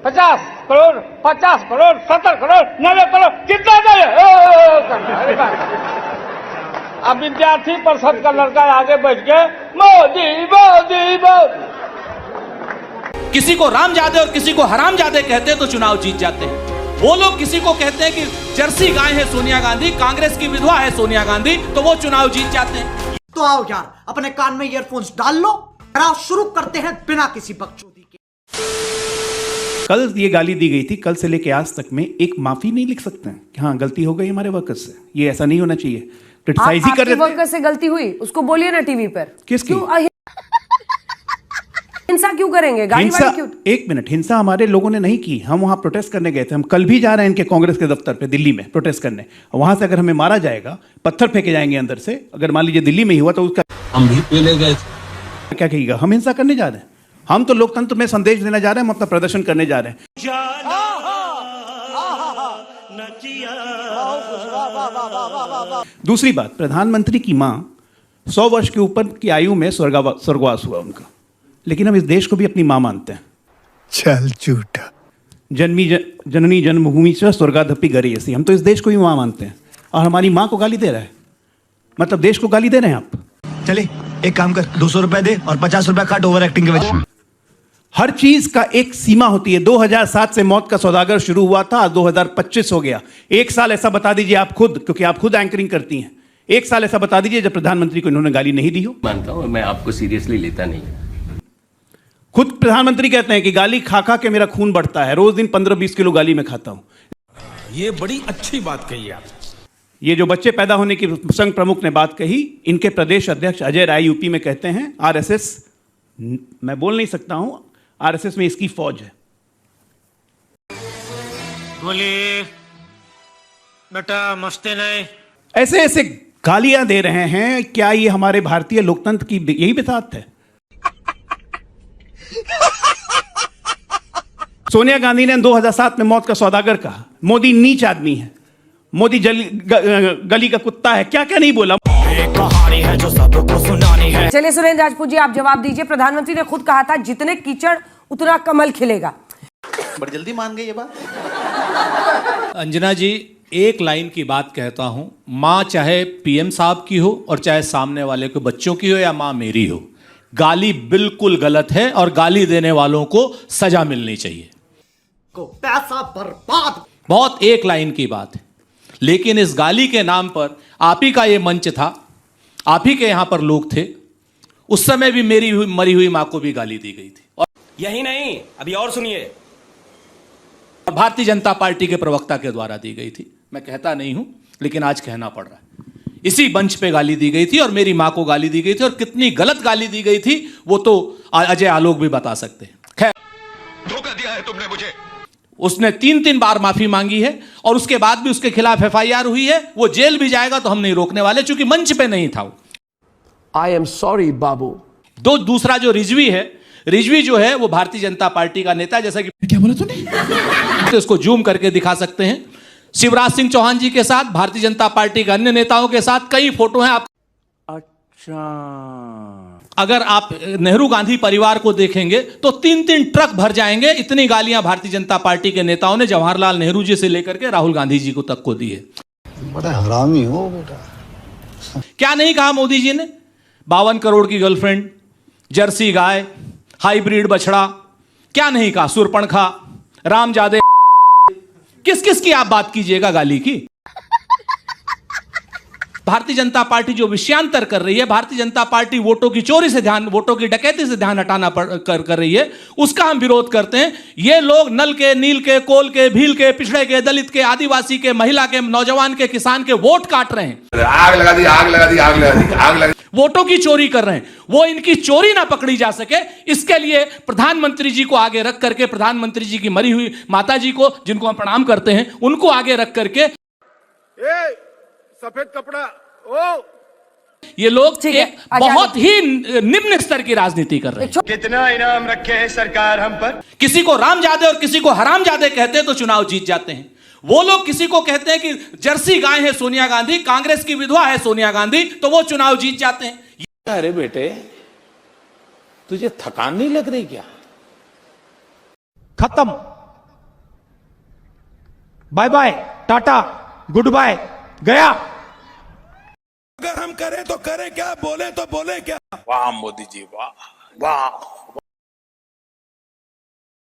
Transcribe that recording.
50 करोड़, 50 करोड़, 70 करोड़, 90 करोड़, कितना दे? अब विद्यार्थी परिषद का लड़का आगे बैठ के मोदी मोदी मोदी। किसी को रामजादे और किसी को हरामजादे कहते हैं तो चुनाव जीत जाते हैं। वो लोग किसी को कहते हैं कि जर्सी गाय है सोनिया गांधी, कांग्रेस की विधवा है सोनिया गांधी, तो वो चुनाव जीत जाते हैं। तो आओ यार, अपने कान में ईयरफोन्स डाल लो और आओ शुरू करते हैं बिना किसी बकचोदी के। कल ये गाली दी गई थी, कल से लेके आज तक में एक माफी नहीं लिख सकते हैं कि हाँ गलती हो गई हमारे वर्कर्स से, ये ऐसा नहीं होना चाहिए। क्रिटिसाइज ही कर रहे थे। वर्कर से गलती हुई, उसको बोलिए ना टीवी पर। किसकी? हिंसा क्यों करेंगे? गाली हिंसा, वाली क्यों? एक मिनट, हिंसा हमारे लोगों ने नहीं की। हम वहां प्रोटेस्ट करने गए थे, हम कल भी जा रहे हैं इनके कांग्रेस के दफ्तर पे दिल्ली में प्रोटेस्ट करने। वहां से अगर हमें मारा जाएगा, पत्थर फेंके जाएंगे अंदर से, अगर मान लीजिए दिल्ली में ही हुआ तो उसका हम भी पीले गए, क्या कहिएगा? हम हिंसा करने जा रहे हैं? हम तो लोकतंत्र में संदेश देना जा रहे हैं, हम अपना प्रदर्शन करने जा रहे हैं। दूसरी बात, प्रधानमंत्री की मां 100 वर्ष के ऊपर की आयु में स्वर्गवास हुआ उनका, लेकिन हम इस देश को भी अपनी मां मानते हैं। चल झूठा। जननी जन्मभूमि से स्वर्गाधपि गरीयसी, हम तो इस देश को भी मां मानते हैं, और हमारी मां को गाली दे रहा है, मतलब देश को गाली दे रहे हैं आप। चले एक काम कर, 200 रुपए दे और 50 रुपए काट ओवर एक्टिंग के वजह। हर चीज का एक सीमा होती है। 2007 से मौत का सौदागर शुरू हुआ था, 2025 हो गया। एक साल ऐसा बता दीजिए आप खुद, क्योंकि आप खुद एंकरिंग करती हैं, एक साल ऐसा बता दीजिए जब प्रधानमंत्री को इन्होंने गाली नहीं दी हो। मानता हूं मैं आपको सीरियसली लेता नहीं। खुद प्रधानमंत्री कहते हैं कि गाली खा खा के मेरा खून बढ़ता है, रोज दिन 15-20 किलो गाली मैं खाता हूं। ये बड़ी अच्छी बात कही आप। ये जो बच्चे पैदा होने की संघ प्रमुख ने बात कही, इनके प्रदेश अध्यक्ष अजय राय यूपी में कहते हैं आरएसएस, मैं बोल नहीं सकता हूं, आरएसएस में इसकी फौज है। बोलिए बेटा, मस्ते नहीं। ऐसे ऐसे गालियां दे रहे हैं, क्या ये हमारे भारतीय लोकतंत्र की यही बिसात है? सोनिया गांधी ने 2007 में मौत का सौदागर कहा, मोदी नीच आदमी है, मोदी गली का कुत्ता है, क्या क्या नहीं बोला। कहानी है जो सबको सुनानी है। चलिए सुरेंद्र राजपूत जी, आप जवाब दीजिए। प्रधानमंत्री ने खुद कहा था जितने कीचड़ उतना कमल खिलेगा। बड़ी जल्दी मान गई ये बात। अंजना जी, एक लाइन की बात कहता हूं, मां चाहे पीएम साहब की हो और चाहे सामने वाले के बच्चों की हो या मां मेरी हो, गाली बिल्कुल गलत है और गाली देने वालों को सजा मिलनी चाहिए। को पैसा बर्बाद। बहुत एक लाइन की बात है, लेकिन इस गाली के नाम पर आप ही का ये मंच था, आप ही के यहां पर लोग थे, उस समय भी मेरी मरी हुई मां को भी गाली दी गई थी। और यही नहीं, अभी और सुनिए। भारतीय जनता पार्टी के प्रवक्ता के द्वारा दी गई थी। मैं कहता नहीं हूं, लेकिन आज कहना पड़ रहा है। इसी मंच पे गाली दी गई थी और मेरी मां को गाली दी गई थी, और कितनी गलत गाली दी गई थी वो तो अजय आलोक भी बता सकते हैं। खैर, धोखा दिया है तुमने मुझे। उसने 3-3 बार माफी मांगी है और उसके बाद भी उसके खिलाफ एफआईआर हुई है। वो जेल भी जाएगा तो हम नहीं रोकने वाले, चूंकि मंच पे नहीं था वो। आई एम सॉरी बाबू। दूसरा जो रिजवी है, रिजवी जो है वो भारतीय जनता पार्टी का नेता, जैसा कि क्या बोला तूने? तो इसको जूम करके दिखा सकते हैं। शिवराज सिंह चौहान जी के साथ, भारतीय जनता पार्टी के अन्य नेताओं के साथ कई फोटो हैं। आप अगर आप नेहरू गांधी परिवार को देखेंगे तो 3-3 ट्रक भर जाएंगे, इतनी गालियां भारतीय जनता पार्टी के नेताओं ने जवाहरलाल नेहरू जी से लेकर के राहुल गांधी जी को तक को दी है। बड़ा हरामी हो बेटा। क्या नहीं कहा मोदी जी ने? 52 करोड़ की गर्लफ्रेंड, जर्सी गाय, हाइब्रिड बछड़ा, क्या नहीं कहा? सुरपणखा, रामजादे, किस किस की आप बात कीजिएगा गाली की? भारतीय जनता पार्टी जो विषयांतर कर रही है, भारतीय जनता पार्टी वोटों की चोरी से ध्यान, वोटों की डकैती से ध्यान हटाना कर रही है, उसका हम विरोध करते हैं। ये लोग नल के, नील के, कोल के, भील के, पिछड़े के, दलित के, आदिवासी के, महिला के, नौजवान के, किसान के वोट काट रहे हैं। आग लगा दी, आग लगा दी, आग लगा दी, आग लगा दी। वोटों की चोरी कर रहे हैं। वो इनकी चोरी ना पकड़ी जा सके, इसके लिए प्रधानमंत्री जी को आगे रख करके, प्रधानमंत्री जी की मरी हुई माता जी को, जिनको हम प्रणाम करते हैं, उनको आगे रख करके सफेद कपड़ा ये लोग एक बहुत ही निम्न स्तर की राजनीति कर रहे हैं। कितना इनाम रखे हैं सरकार हम पर? किसी को रामजादे और किसी को हरामजादे कहते हैं तो चुनाव जीत जाते हैं। वो लोग किसी को कहते हैं कि जर्सी गाय है सोनिया गांधी, कांग्रेस की विधवा है सोनिया गांधी, तो वो चुनाव जीत जाते हैं। अरे बेटे, तुझे थकान नहीं लग रही क्या? खत्म। बाय बाय, टाटा, गुड बाय, गया। अगर हम करें तो करें क्या, बोले तो बोले क्या। वाह मोदी जी वाह वाह।